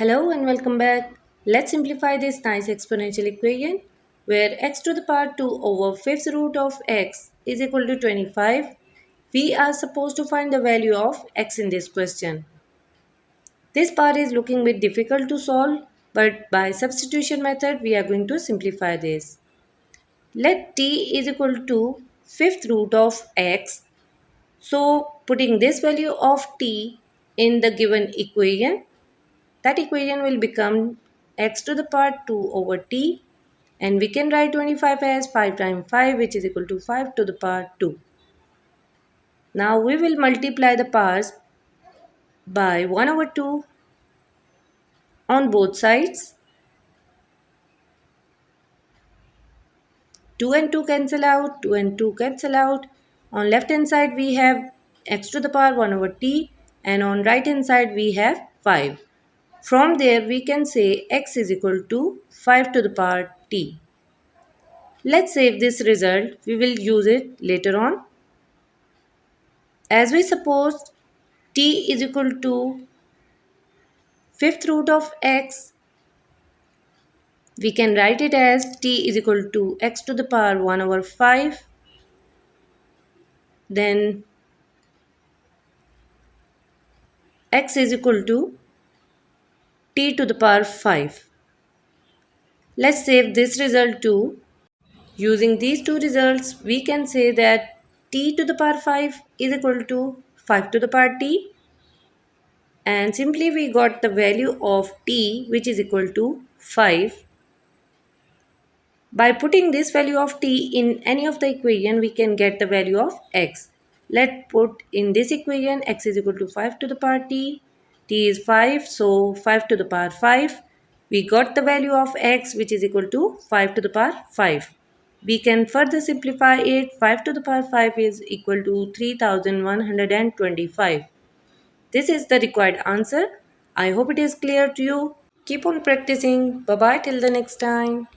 Hello and welcome back. Let's simplify this nice exponential equation where x to the power 2 over fifth root of x is equal to 25. We are supposed to find the value of x in this question. This part is looking a bit difficult to solve, but by substitution method we are going to simplify this. Let t is equal to fifth root of x. So putting this value of t in the given equation, that equation will become x to the power 2 over t, and we can write 25 as 5 times 5, which is equal to 5 to the power 2. Now we will multiply the powers by 1 over 2 on both sides. 2 and 2 cancel out, 2 and 2 cancel out. On left hand side we have x to the power 1 over t, and on right hand side we have 5. From there we can say x is equal to 5 to the power t. Let's save this result. We will use it later on. As we suppose t is equal to fifth root of x, we can write it as t is equal to x to the power 1 over 5. Then x is equal to t to the power 5. Let's save this result too. Using these two results, we can say that t to the power 5 is equal to 5 to the power t, and simply we got the value of t, which is equal to 5. By putting this value of t in any of the equation, we can get the value of x. Let's put in this equation x is equal to 5 to the power t. T is 5, so 5 to the power 5. We got the value of x, which is equal to 5 to the power 5. We can further simplify it. 5 to the power 5 is equal to 3125. This is the required answer. I hope it is clear to you. Keep on practicing. Bye bye till the next time.